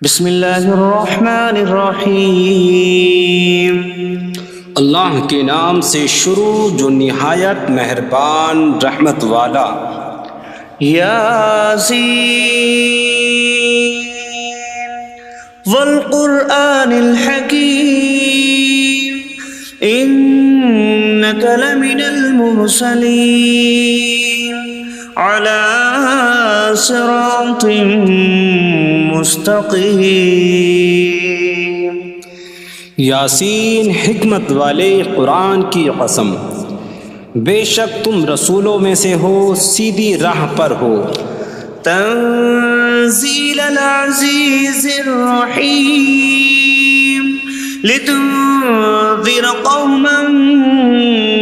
بسم اللہ الرحمن الرحیم۔ اللہ کے نام سے شروع جو نہایت مہربان رحمت والا۔ یاسین والقرآن الحکیم انک لمن المرسلین علی صراط مستقیم۔ یاسین حکمت والے قرآن کی قسم، بے شک تم رسولوں میں سے ہو، سیدھی راہ پر ہو۔ تنزیل العزیز الرحیم لتنذر قوما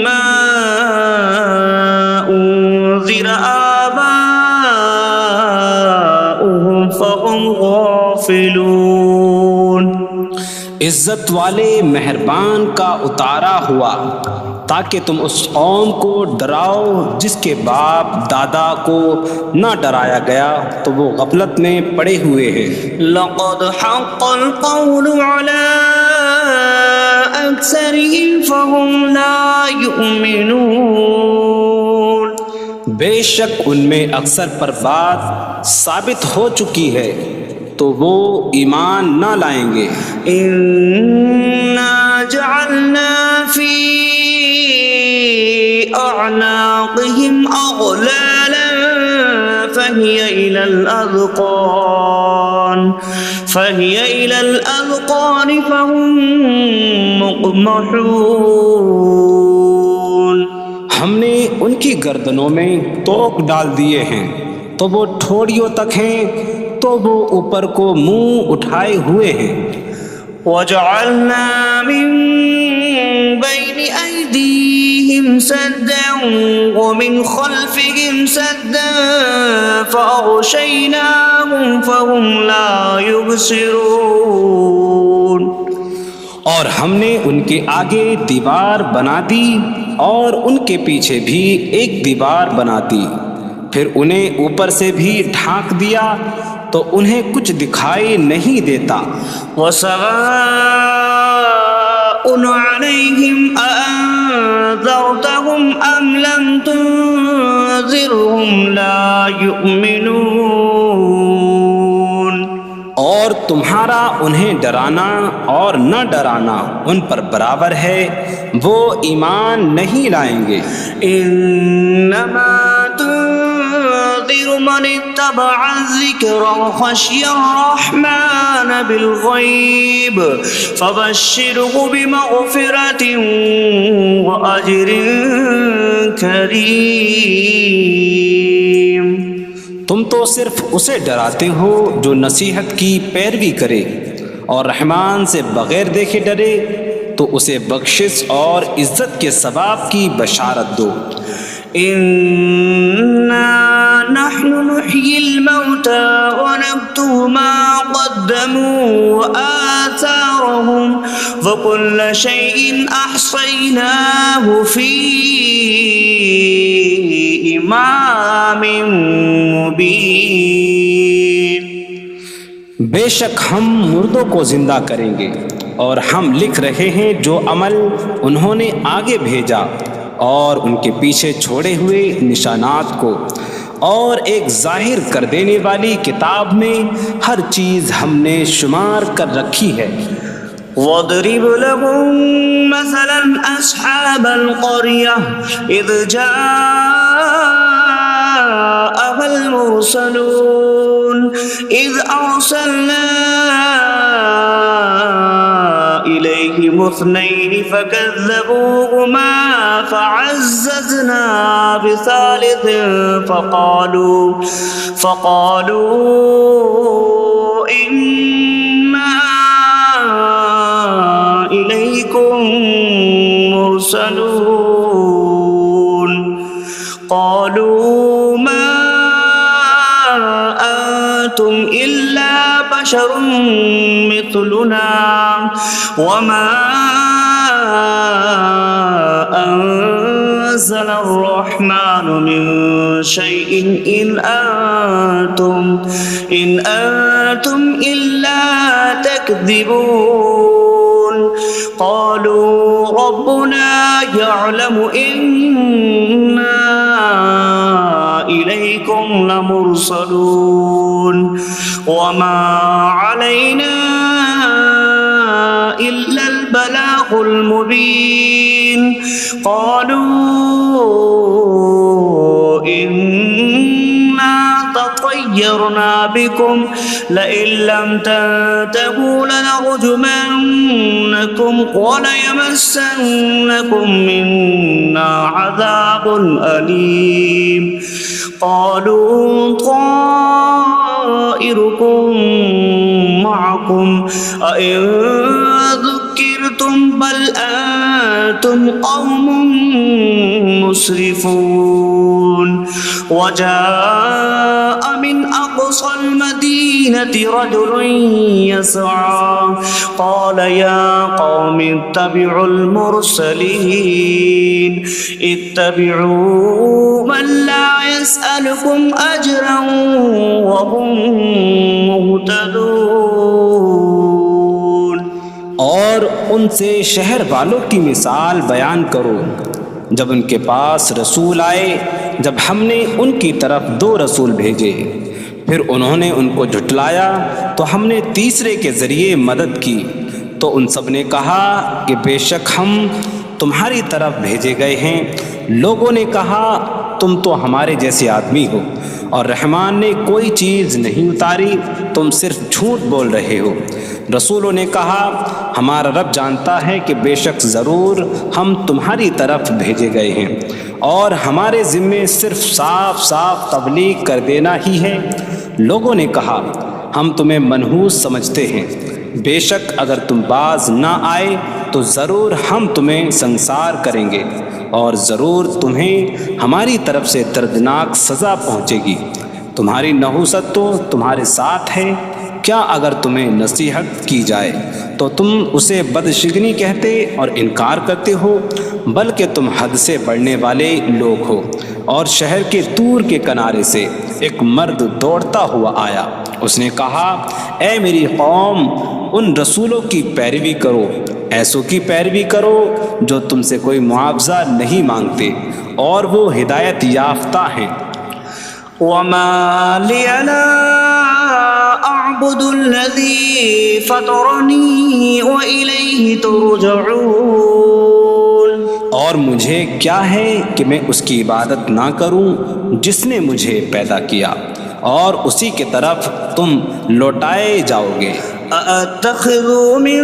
ما انذر آباؤهم فهم غافلون۔ عزت والے مہربان کا اتارا ہوا تاکہ تم اس قوم کو ڈراؤ جس کے باپ دادا کو نہ ڈرایا گیا تو وہ غفلت میں پڑے ہوئے ہیں۔ لقد حق القول على أكثرهم فهم لا يؤمنون۔ بے شک ان میں اکثر پر بات ثابت ہو چکی ہے تو وہ ایمان نہ لائیں گے۔ إنا جعلنا في أعناقهم أغلالا فهي إلى الأذقان فهم مقمحون۔ ہم نے ان کی گردنوں میں توق ڈال دیے ہیں تو وہ ٹھوڑیوں تک ہیں، تو وہ اوپر کو منہ اٹھائے ہوئے ہیں۔ وجعلنا من بين أيديهم سدا ومن خلفهم سدا فأغشيناهم فهم لا يبصرون۔ اور ہم نے ان کے آگے دیوار بنا دی اور ان کے پیچھے بھی ایک دیوار بنا دی، پھر انہیں اوپر سے بھی ڈھانک دیا تو انہیں کچھ دکھائی نہیں دیتا۔ وسواء عليهم أأنذرتهم أم لم تنذرهم لا يؤمنون۔ اور تمہارا انہیں ڈرانا اور نہ ڈرانا ان پر برابر ہے، وہ ایمان نہیں لائیں گے۔ انما تنذر من اتبع الذکر وخشی الرحمن بالغیب فبشره بمغفرۃ واجر کریم۔ تم تو صرف اسے ڈراتے ہو جو نصیحت کی پیروی کرے اور رحمان سے بغیر دیکھے ڈرے، تو اسے بخشش اور عزت کے ثواب کی بشارت دو۔ انا نحن نحيي الموتى ونكتب ما قدموا وآثارهم وكل شيء أحصيناه في إمام مبين۔ بے شک ہم مردوں کو زندہ کریں گے اور ہم لکھ رہے ہیں جو عمل انہوں نے آگے بھیجا اور ان کے پیچھے چھوڑے ہوئے نشانات کو، اور ایک ظاہر کر دینے والی کتاب میں ہر چیز ہم نے شمار کر رکھی ہے۔ واضرب لهم مثلا أصحاب القرية إذ جاءها المرسلون إذ أرسلنا إليهم اثنين فكذبوهما فعززنا بثالث فقالوا إنا إليكم مرسلون قالوا ما أنتم إلا بشر مثلنا وما أنتم نزل الرحمن من شيء إن أنتم إلا تكذبون قالوا ربنا يعلم إنا إليكم لمرسلون وما علينا إلا البلاغ المبين قالوا إنا تطيرنا بكم لئن لم تنتهوا لنرجمنكم وليمسنكم منا عذاب أليم قالوا طائركم معكم أئن ذكرتم بل أنتم قوم مسرفون وجاء من أقصى المدينة رجل يسعى قال يا قوم اتبعوا المرسلين اتبعوا من لا يسألكم أجرا وهم مهتدون اور ان سے شہر والوں کی مثال بیان کرو جب ان کے پاس رسول آئے جب ہم نے ان کی طرف 2 رسول بھیجے پھر انہوں نے ان کو جھٹلایا تو ہم نے تیسرے کے ذریعے مدد کی تو ان سب نے کہا کہ بے شک ہم تمہاری طرف بھیجے گئے ہیں لوگوں نے کہا تم تو ہمارے جیسے آدمی ہو اور رحمان نے کوئی چیز نہیں اتاری تم صرف جھوٹ بول رہے ہو رسولوں نے کہا ہمارا رب جانتا ہے کہ بے شک ضرور ہم تمہاری طرف بھیجے گئے ہیں اور ہمارے ذمے صرف صاف صاف تبلیغ کر دینا ہی ہے لوگوں نے کہا ہم تمہیں منحوس سمجھتے ہیں بے شک اگر تم باز نہ آئے تو ضرور ہم تمہیں سنسار کریں گے اور ضرور تمہیں ہماری طرف سے دردناک سزا پہنچے گی تمہاری نحوست تو تمہارے ساتھ ہے کیا اگر تمہیں نصیحت کی جائے تو تم اسے بدشگنی کہتے اور انکار کرتے ہو بلکہ تم حد سے بڑھنے والے لوگ ہو اور شہر کے دور کے کنارے سے ایک مرد دوڑتا ہوا آیا اس نے کہا اے میری قوم ان رسولوں کی پیروی کرو ایسوں کی پیروی کرو جو تم سے کوئی معاوضہ نہیں مانگتے اور وہ ہدایت یافتہ ہیں وما لي لا أعبد الذي فطرني وإليه ترجعون اور مجھے کیا ہے کہ میں اس کی عبادت نہ کروں جس نے مجھے پیدا کیا اور اسی کی طرف تم لوٹائے جاؤ گے أأتخذ من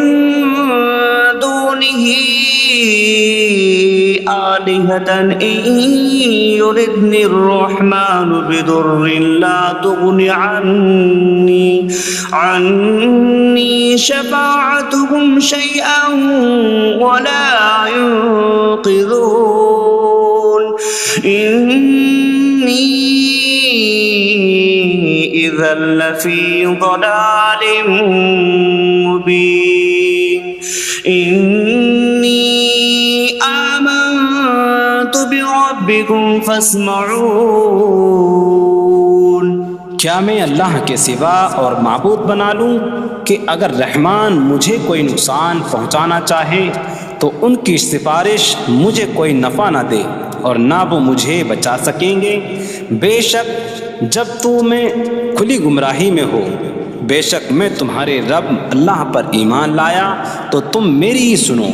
دونه آلهة إن يردني الرحمن بضر لا تغن عني شفاعتهم شيئا ولا ينقذون إني إذا لفي ضلال مبين إني آمنت بربكم فاسمعون کیا میں اللہ کے سوا اور معبود بنا لوں کہ اگر رحمان مجھے کوئی نقصان پہنچانا چاہے تو ان کی سفارش مجھے کوئی نفع نہ دے اور نہ وہ مجھے بچا سکیں گے بے شک جب تو میں کھلی گمراہی میں ہو بے شک میں تمہارے رب اللہ پر ایمان لایا تو تم میری ہی سنو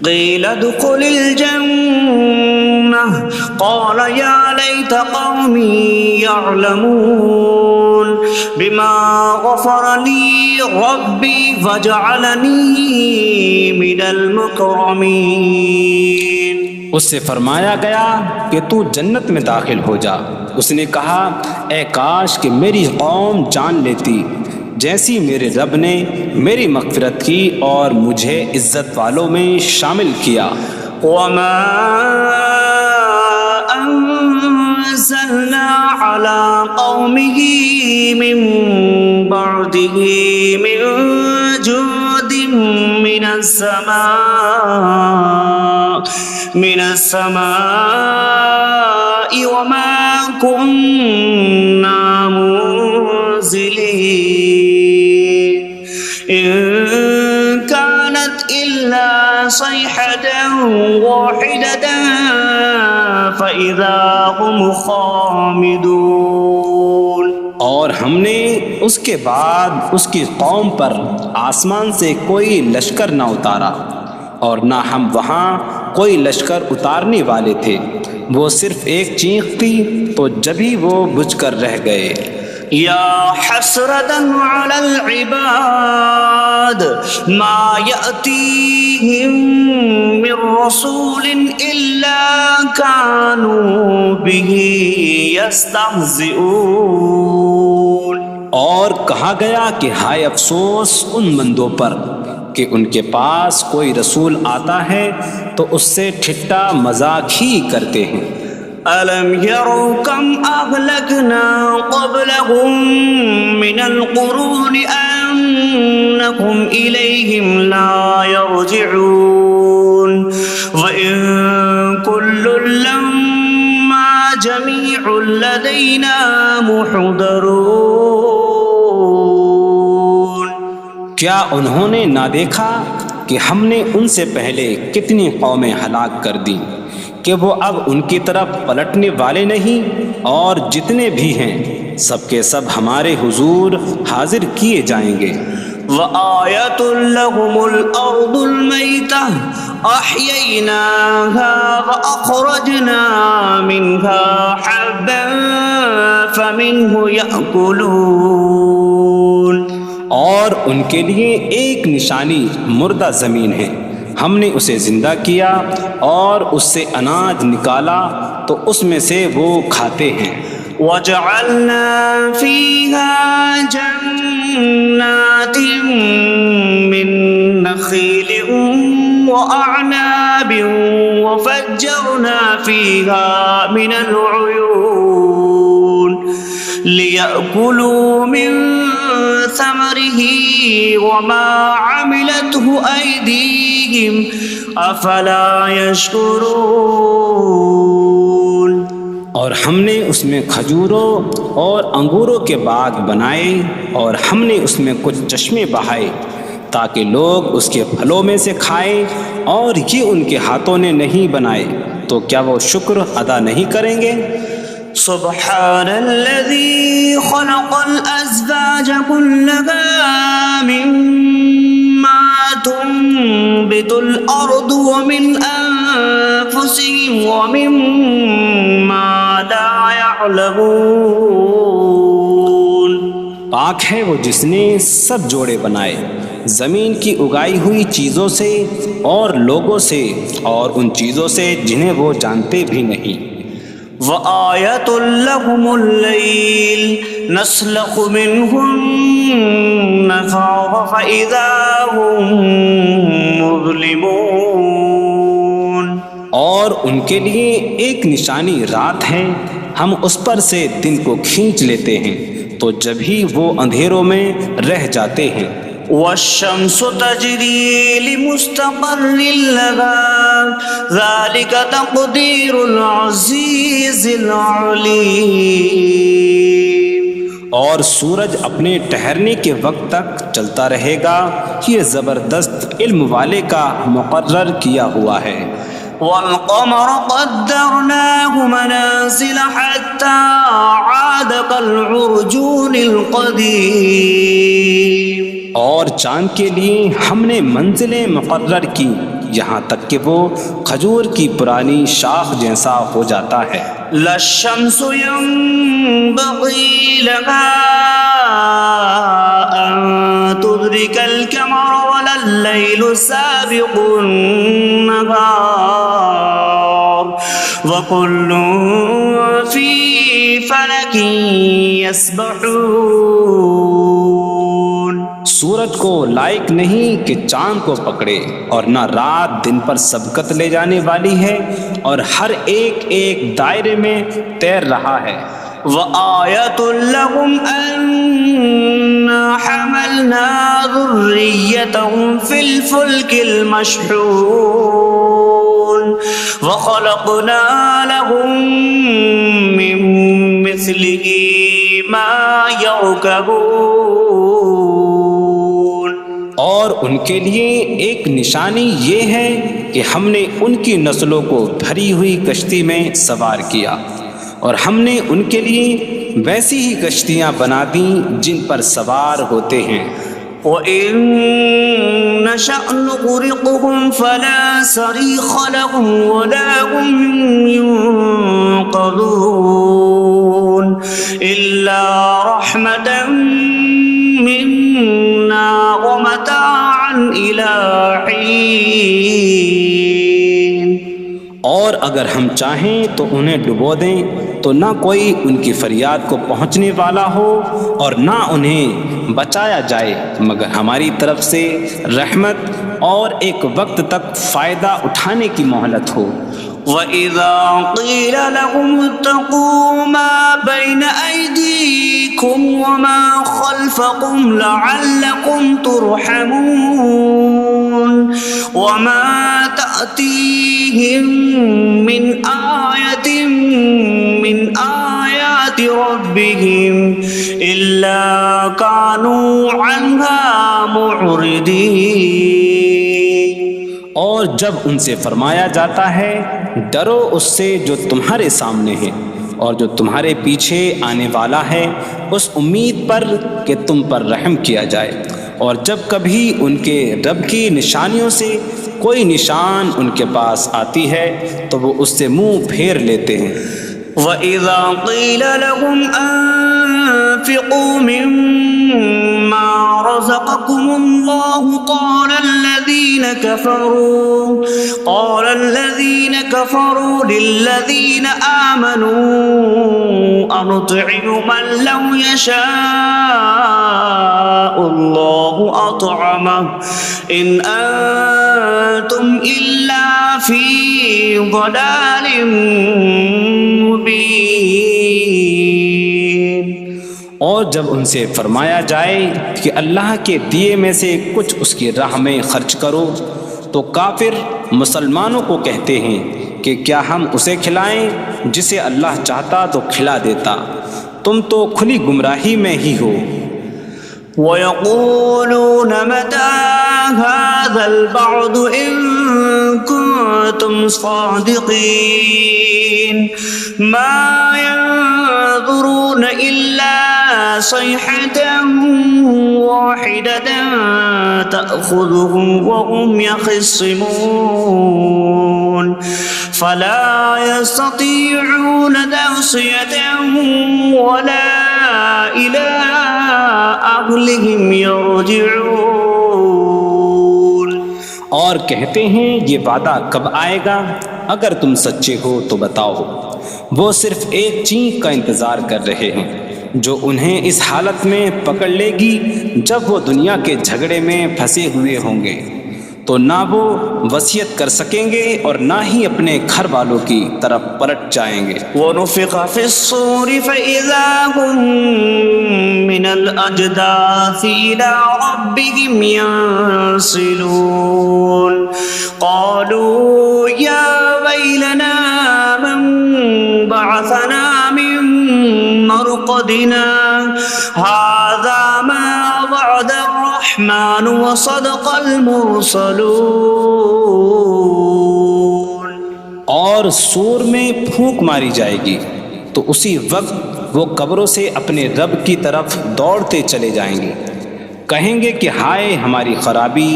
قيل ادخل الجنة قال يا ليت قومي يعلمون بما غفر لي ربي فجعلني من المكرمين اس سے فرمایا گیا کہ تو جنت میں داخل ہو جا اس نے کہا اے کاش کہ میری قوم جان لیتی جیسی میرے رب نے میری مغفرت کی اور مجھے عزت والوں میں شامل کیا وما أنزلنا على قومه من بعده من جود من من السماء وما كنا منزلين إن كانت إلا صيحة واحدة فإذا هم خامدون. اور ہم نے اس کے بعد اس کی قوم پر آسمان سے کوئی لشکر نہ اتارا اور نہ ہم وہاں کوئی لشکر اتارنے والے تھے. وہ صرف ایک چیخ تھی تو جبھی وہ بجھ کر رہ گئے. یا حسرة على العباد ما يأتيهم من رسول إلا كانوا به يستهزئون. اور کہا گیا کہ ہائے افسوس ان بندوں پر کہ ان کے پاس کوئی رسول آتا ہے تو اس سے ٹھٹا مذاق ہی کرتے ہیں. أَلَمْ يَرَوْا كَمْ أَهْلَكْنَا قَبْلَهُمْ مِنَ الْقُرُونِ أَنَّكُمْ إِلَيْهِمْ لَا يَرْجِعُونَ وَإِن كُلٌّ لَّمَّا جَمِيعٌ لَّدَيْنَا مُحْضَرُونَ. کیا انہوں نے نہ دیکھا کہ ہم نے ان سے پہلے کتنی قومیں ہلاک کر دیں کہ وہ اب ان کی طرف پلٹنے والے نہیں، اور جتنے بھی ہیں سب کے سب ہمارے حضور حاضر کیے جائیں گے. وَآيَةٌ لَّهُمُ الْأَرْضُ الْمَيْتَةُ أَحْيَيْنَاهَا وَأَخْرَجْنَا مِنْهَا حَبًّا فَمِنْهُ يَأْكُلُونَ. اور ان کے لیے ایک نشانی مردہ زمین ہے، ہم نے اسے زندہ کیا اور اس سے اناج نکالا تو اس میں سے وہ کھاتے ہیں. وَجَعَلْنَا فِيهَا جَنَّاتٍ مِّن نَّخِيلٍ وَأَعْنَابٍ وَفَجَّرْنَا فِيهَا مِنَ الْعُيُونِ لِيَأْكُلُوا مِن ثَمَرِهِ وَمَا عَمِلَتْهُ أَيْدِيهِمْ أَفَلَا يَشْكُرُونَ. اور ہم نے اس میں کھجوروں اور انگوروں کے باغ بنائے اور ہم نے اس میں کچھ چشمے بہائے تاکہ لوگ اس کے پھلوں میں سے کھائیں، اور یہ ان کے ہاتھوں نے نہیں بنائے تو کیا وہ شکر ادا نہیں کریں گے؟ سبحان الذي خلق الأزواج كلها مما تنبت الأرض ومن أنفسهم ومما لا يعلمون. پاک ہے وہ جس نے سب جوڑے بنائے زمین کی اگائی ہوئی چیزوں سے اور لوگوں سے اور ان چیزوں سے جنہیں وہ جانتے بھی نہیں. وَآيَةٌ لَّهُمُ اللَّيْلُ نَسْلَخُ مِنْهُ النَّهَارَ فَإِذَا هُم مُظْلِمُونَ. اور ان کے لیے ایک نشانی رات ہے، ہم اس پر سے دن کو کھینچ لیتے ہیں تو جبھی وہ اندھیروں میں رہ جاتے ہیں. وَالشَّمْسُ تَجْرِي لِمُسْتَقَرٍّ لَّهَا ذَلِكَ تَقْدِيرُ الْعَزِيزِ الْعَلِيمِ. اور سورج اپنے ٹھہرنے کے وقت تک چلتا رہے گا، یہ زبردست علم والے کا مقرر کیا ہوا ہے. وَالْقَمَرَ قَدَّرْنَاهُ مَنَازِلَ حَتَّى عَادَ كَالْعُرْجُونِ الْقَدِيمِ. اور چاند کے لیے ہم نے منزلیں مقرر کی یہاں تک کہ وہ کھجور کی پرانی شاخ جیسا ہو جاتا ہے. لا الشمس ينبغي لها أن تدرك القمر ولا الليل سابق النهار وكل في فلك يسبحون. سورج کو لائق نہیں کہ چاند کو پکڑے، اور نہ رات دن پر سبقت لے جانے والی ہے، اور ہر ایک ایک دائرے میں تیر رہا ہے. وَآيَةٌ لَّهُمْ أَنَّا حَمَلْنَا ذُرِّيَّتَهُم وذريتهم في الفلك المشحون وخلقنا لهم من مثله ما يركبون. اور ان کے لیے ایک نشانی یہ ہے کہ ہم نے ان کی نسلوں کو بھری ہوئی کشتی میں سوار کیا، اور ہم نے ان کے لیے ویسی ہی کشتیاں بنا دیں جن پر سوار ہوتے ہیں. وَإِن نَّشَأْ نُغْرِقْهُمْ فَلَا صَرِيخَ لَهُمْ وَلَا هُمْ يُنقَذُونَ إِلَّا رَحْمَةً مِّنَّا وَمَتَاعًا إِلَىٰ حِينٍ. اور اگر ہم چاہیں تو انہیں ڈبو دیں تو نہ کوئی ان کی فریاد کو پہنچنے والا ہو اور نہ انہیں بچایا جائے مگر ہماری طرف سے رحمت اور ایک وقت تک فائدہ اٹھانے کی مہلت ہو. وَإِذَا قِيلَ لَهُمُ اتَّقُوا مَا بَيْنَ أَيْدِيكُمْ وَمَا خَلْفَكُمْ لَعَلَّكُمْ تُرْحَمُونَ وَمَا تَأْتِيهِم مِّنْ آيَةٍ مِّنْ آيَاتِ رَبِّهِمْ إِلَّا كَانُوا عَنْهَا مُعْرِضِينَ. اور جب ان سے فرمایا جاتا ہے ڈرو اس سے جو تمہارے سامنے ہے اور جو تمہارے پیچھے آنے والا ہے، اس امید پر کہ تم پر رحم کیا جائے، اور جب کبھی ان کے رب کی نشانیوں سے کوئی نشان ان کے پاس آتی ہے تو وہ اس سے منہ پھیر لیتے ہیں. وَإِذَا قِيلَ لَهُمْ أَنفِقُوا مِمَّا رَزَقَكُمُ اللَّهُ قَالَ الَّذِينَ كَفَرُوا لِلَّذِينَ آمَنُوا أَنُطْعِمُ مَن لَّوْ يَشَاءُ اللَّهُ أَطْعَمَهُ إِنْ أَنتُمْ إِلَّا فِي ضَلَالٍ مبین. اور جب ان سے فرمایا جائے کہ اللہ کے دیے میں سے کچھ اس کی راہ میں خرچ کرو تو کافر مسلمانوں کو کہتے ہیں کہ کیا ہم اسے کھلائیں جسے اللہ چاہتا تو کھلا دیتا، تم تو کھلی گمراہی میں ہی ہو. وَيَقُولُونَ مَتَىٰ هَٰذَا الْوَعْدُ إِن كُنتُمْ صَادِقِينَ مَا يَنظُرُونَ إِلَّا صَيْحَةً وَاحِدَةً تَأْخُذُهُمْ وَهُمْ يَخِصِّمُونَ فَلَا يَسْتَطِيعُونَ تَوْصِيَةً وَلَا إِلَىٰ أَهْلِهِمْ يَرْجِعُونَ. اور کہتے ہیں یہ وعدہ کب آئے گا؟ اگر تم سچے ہو تو بتاؤ. وہ صرف ایک چینک کا انتظار کر رہے ہیں جو انہیں اس حالت میں پکڑ لے گی جب وہ دنیا کے جھگڑے میں پھنسے ہوئے ہوں گے تو نہ وہ وصیت کر سکیں گے اور نہ ہی اپنے گھر والوں کی طرف پلٹ جائیں گے. وَنُفِخَ فِي الصُّورِ فَإِذَا هُم مِّنَ الْأَجْدَاثِ إِلَىٰ رَبِّهِمْ يَنسِلُونَ قَالُوا يَا وَيْلَنَا مَن بَعَثَنَا مِن مَّرْقَدِنَا هَٰذَا مَا وَعَدَ الرَّحْمَٰنُ وَصَدَقَ الْمُرْسَلُونَ. اور سور میں پھونک ماری جائے گی تو اسی وقت وہ قبروں سے اپنے رب کی طرف دوڑتے چلے جائیں گے، کہیں گے کہ ہائے ہماری خرابی،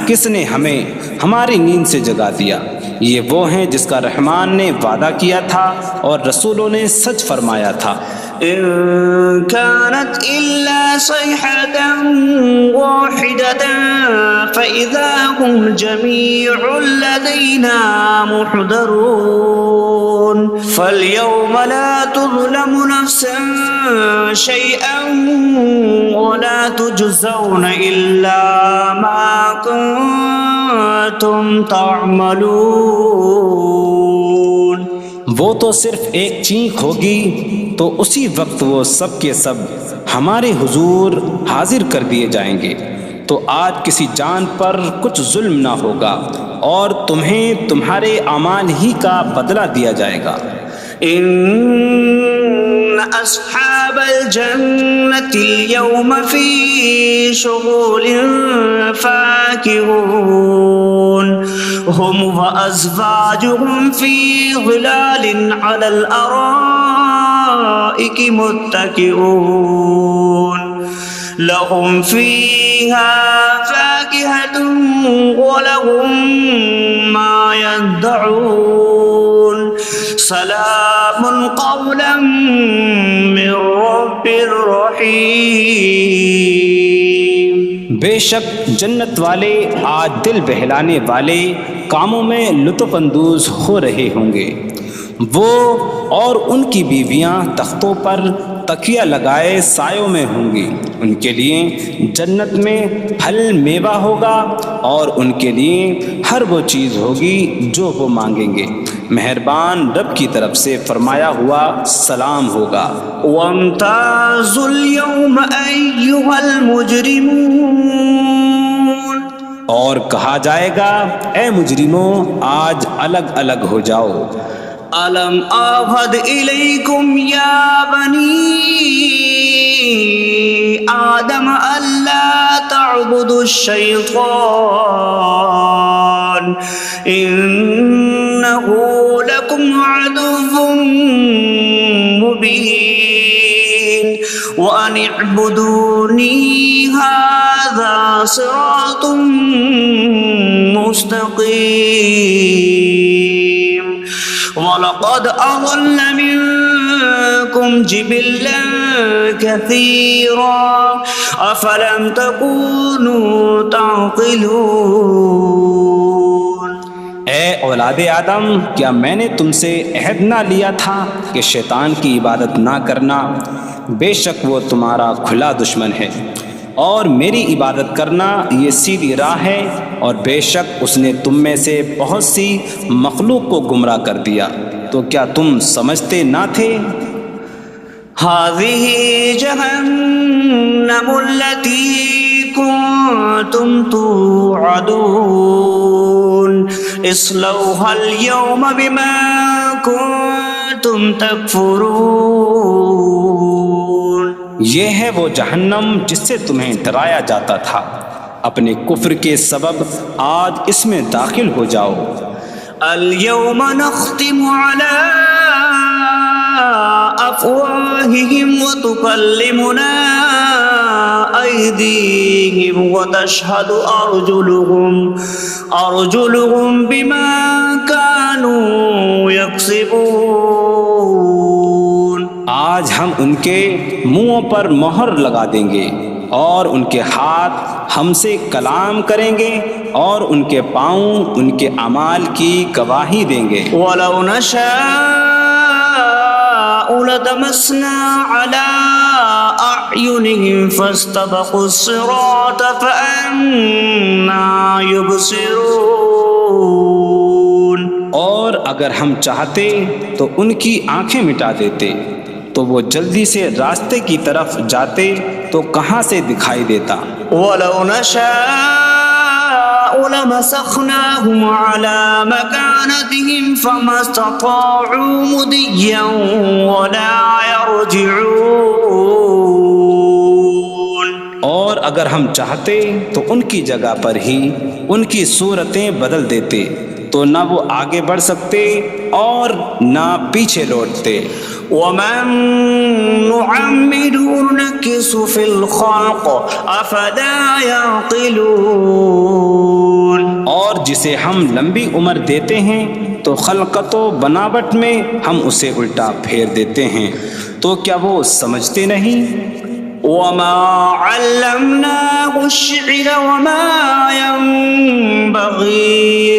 کس نے ہمیں ہماری نیند سے جگا دیا. یہ وہ ہیں جس کا رحمان نے وعدہ کیا تھا اور رسولوں نے سچ فرمایا تھا. إن كانت إلا صيحة واحدة فإذا هم جميع لدينا محضرون فاليوم لا تظلم نفس شيئا ولا تجزون إلا ما كنتم تعملون. وہ تو صرف ایک چینک ہوگی تو اسی وقت وہ سب کے سب ہمارے حضور حاضر کر دیے جائیں گے، تو آج کسی جان پر کچھ ظلم نہ ہوگا اور تمہیں تمہارے اعمال ہی کا بدلہ دیا جائے گا۔ إن أصحاب الجنة اليوم في شغل فاكهون هم وأزواجهم في ظلال على الأرائك متكئون لهم فيها فاكهة ولهم ما يدعون سلام قولا من رب رحیم۔ بے شک جنت والے آج دل بہلانے والے کاموں میں لطف اندوز ہو رہے ہوں گے۔ وہ اور ان کی بیویاں تختوں پر تکیہ لگائے سایوں میں ہوں گی۔ ان کے لیے جنت میں پھل میوہ ہوگا اور ان کے لیے ہر وہ چیز ہوگی جو وہ مانگیں گے۔ مہربان رب کی طرف سے فرمایا ہوا سلام ہوگا۔ وامتازوا اليوم أيها المجرمون، اور کہا جائے گا اے مجرموں آج الگ الگ ہو جاؤ۔ ألم أعهد إليكم يا بني آدم ألا تعبدوا الشيطان إنه لكم عدو مبين وأن اعبدوني هذا صراط مستقيم وَلَقَدْ أَضَلَّ مِنكُمْ جِبِلًّا كَثِيرًا أَفَلَمْ تَكُونُوا تَعْقِلُونَ۔ اے اولاد آدم، کیا میں نے تم سے عہد نہ لیا تھا کہ شیطان کی عبادت نہ کرنا؟ بے شک وہ تمہارا کھلا دشمن ہے، اور میری عبادت کرنا یہ سیدھی راہ ہے، اور بے شک اس نے تم میں سے بہت سی مخلوق کو گمراہ کر دیا، تو کیا تم سمجھتے نہ تھے؟ هذه جهنم التي كنتم توعدون اصلوها اليوم بما كنتم تكفرون۔ یہ ہے وہ جہنم جس سے تمہیں ڈرایا جاتا تھا، اپنے کفر کے سبب آج اس میں داخل ہو جاؤ۔ اليوم نختم على أفواههم وتكلمنا أيديهم وتشهد أرجلهم بما كانوا يكسبون۔ آج ہم ان کے منہوں پر مہر لگا دیں گے، اور ان کے ہاتھ ہم سے کلام کریں گے، اور ان کے پاؤں ان کے اعمال کی گواہی دیں گے۔ وَلَوْ نَشَاءُ لَطَمَسْنَا عَلَىٰ أَعْيُنِهِمْ فَاسْتَبَقُوا الصِّرَاطَ فَأَنَّىٰ يُبْصِرُونَ۔ اور اگر ہم چاہتے تو ان کی آنکھیں مٹا دیتے، تو وہ جلدی سے راستے کی طرف جاتے تو کہاں سے دکھائی دیتا۔ وَلَوْ نَشَاءُ لَمَسَخْنَاهُمْ عَلَىٰ مَكَانَتِهِمْ فَمَا اسْتَطَاعُوا مُضِيًّا وَلَا يَرْجِعُونَ۔ اور اگر ہم چاہتے تو ان کی جگہ پر ہی ان کی صورتیں بدل دیتے، تو نہ وہ آگے بڑھ سکتے اور نہ پیچھے لوٹتے۔ وَمَن نُعَمِّرْهُ نُنَكِّسْهُ فِي الْخَلْقِ أَفَلَا يَعْقِلُونَ۔ اور جسے ہم لمبی عمر دیتے ہیں تو خلقت و بناوٹ میں ہم اسے الٹا پھیر دیتے ہیں، تو کیا وہ سمجھتے نہیں؟ وَمَا عَلَّمْنَاهُ الشِّعْرَ وَمَا يَنبَغِي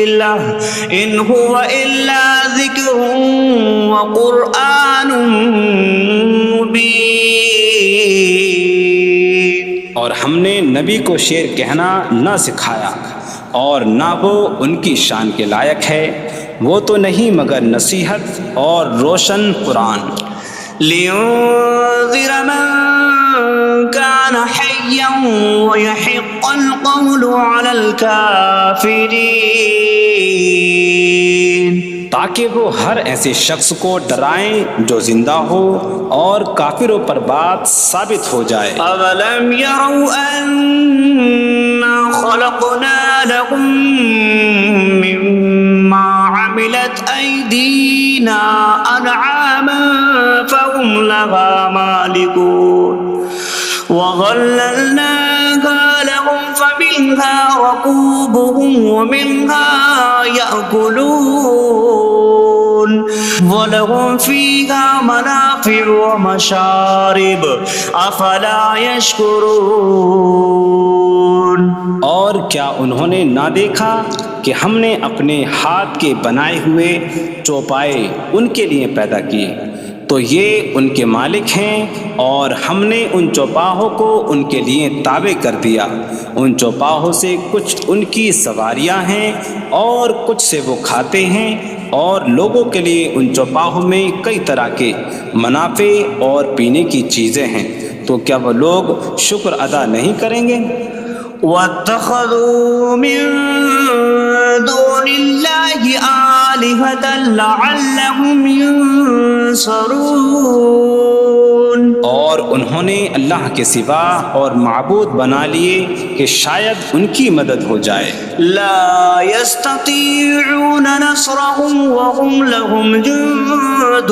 لَهُ إِنْ هُوَ إِلَّا ذِكْرٌ وَقُرْآنٌ مُبِينٌ۔ اور ہم نے نبی کو شعر کہنا نہ سکھایا، اور نہ وہ ان کی شان کے لائق ہے، وہ تو نہیں مگر نصیحت اور روشن قرآن۔ لِيُنذِرَ مَن كَانَ حَيًّا ويحق القول على الكافرين تاکہ وہ ہر ایسے شخص کو ڈرائیں جو زندہ ہو اور کافروں پر بات ثابت ہو جائے۔ أَوَلَمْ يَرَوْا أَنَّا خَلَقْنَا لَهُم مِّمَّا عَمِلَتْ أَيْدِينَا أَنْعَامًا فَهُمْ لَهَا مَالِكُونَ وَظَلَّلْنَاهَا لَهُمْ فَمِنْهَا رَكُوبُهُمْ وَمِنْهَا يَأْكُلُونَ وَلَهُمْ فِيهَا مَنَافِعُ وَمَشَارِبُ أَفَلَا يَشْكُرُونَ۔ اور کیا انہوں نے نہ دیکھا کہ ہم نے اپنے ہاتھ کے بنائے ہوئے چوپائے ان کے لیے پیدا کیے، تو یہ ان کے مالک ہیں، اور ہم نے ان چوپاہوں کو ان کے لیے تابع کر دیا۔ ان چوپاہوں سے کچھ ان کی سواریاں ہیں اور کچھ سے وہ کھاتے ہیں، اور لوگوں کے لیے ان چوپاہوں میں کئی طرح کے منافع اور پینے کی چیزیں ہیں، تو کیا وہ لوگ شکر ادا نہیں کریں گے؟ وَاتَّخَذُوا مِن دُونِ اللَّهِ آلِهَةً لَعَلَّهُمْ يُنصَرُونَ۔ اور انہوں نے اللہ کے سوا اور معبود بنا لیے کہ شاید ان کی مدد ہو جائے۔ لا يستطيعون نصرهم وهم لهم جند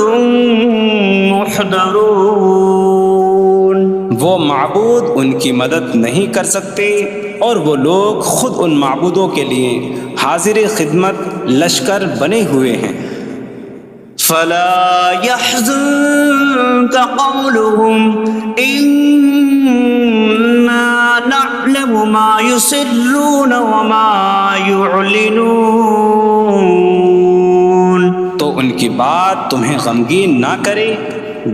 محضرون۔ وہ معبود ان کی مدد نہیں کر سکتے، اور وہ لوگ خود ان معبودوں کے لیے حاضر خدمت لشکر بنے ہوئے ہیں۔ فلا يحزنك قولهم إنا نعلم ما يسرون وما يعلنون۔ تو ان کی بات تمہیں غمگین نہ کرے،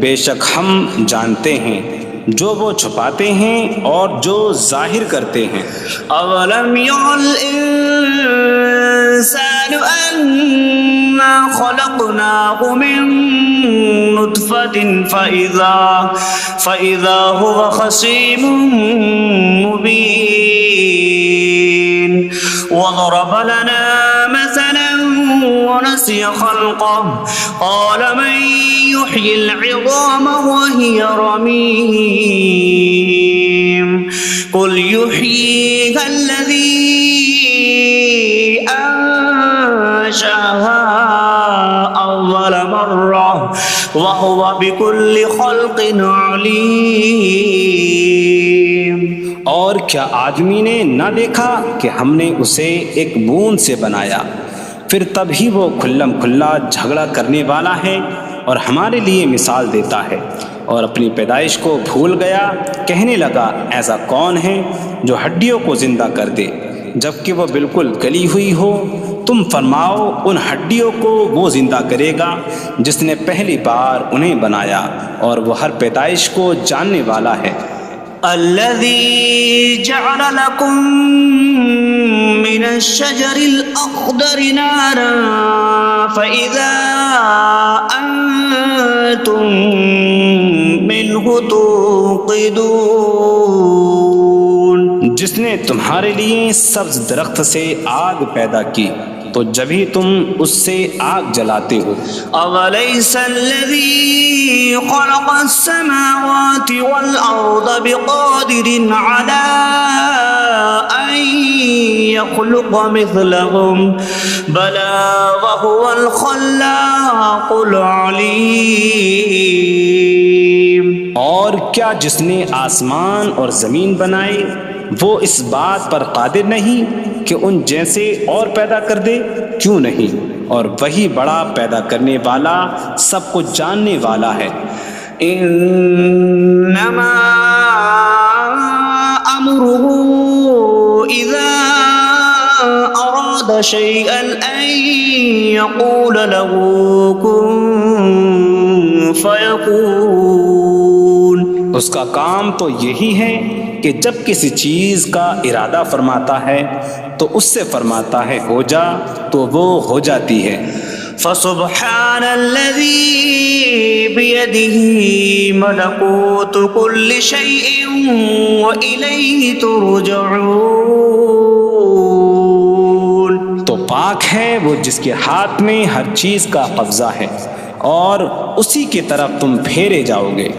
بے شک ہم جانتے ہیں جو وہ چھپاتے ہیں اور جو ظاہر کرتے ہیں۔ اولم ير الانسان انا خلقناه من نطفة فاذا هو خصيم مبين وضرب لنا مثلا ونسي خلقه قال من يحيي العظام وهي رميم قل يحييها الذي أنشأها أول مرة وهو بكل خلق عليم۔ اور کیا آدمی نے نہ دیکھا کہ ہم نے اسے ایک بوند سے بنایا، پھر تب ہی وہ کھلم کھلا جھگڑا کرنے والا ہے اور ہمارے لیے مثال دیتا ہے، اور اپنی پیدائش کو بھول گیا، کہنے لگا ایسا کون ہے جو ہڈیوں کو زندہ کر دے جبکہ وہ بالکل گلی ہوئی ہو؟ تم فرماؤ ان ہڈیوں کو وہ زندہ کرے گا جس نے پہلی بار انہیں بنایا، اور وہ ہر پیدائش کو جاننے والا ہے۔ الذي جعل لكم من الشجر الأخضر نارا فإذا أنتم منه توقدون۔ جس نے تمہارے لیے سبز درخت سے آگ پیدا کی تو جبھی تم اس سے آگ جلاتے ہو۔ أَوَلَيْسَ الَّذِي خَلَقَ السَّمَاوَاتِ وَالْأَرْضَ بِقَادِرٍ عَلَىٰ أَن يَخْلُقَ مِثْلَهُم بَلَىٰ وَهُوَ الْخَلَّاقُ الْعَلِيمُ۔ اور کیا جس نے آسمان اور زمین بنائے وہ اس بات پر قادر نہیں کہ ان جیسے اور پیدا کر دے؟ کیوں نہیں، اور وہی بڑا پیدا کرنے والا سب کچھ جاننے والا ہے۔ انما امره اذا اراد شيئا ان يقول له كن فيكون۔ اس کا کام تو یہی ہے کہ جب کسی چیز کا ارادہ فرماتا ہے تو اس سے فرماتا ہے ہو جا، تو وہ ہو جاتی ہے۔ فسبحان الذي بيده ملكوت كل شيء وإليه ترجعون. تو پاک ہے وہ جس کے ہاتھ میں ہر چیز کا قبضہ ہے اور اسی کی طرف تم پھیرے جاؤ گے.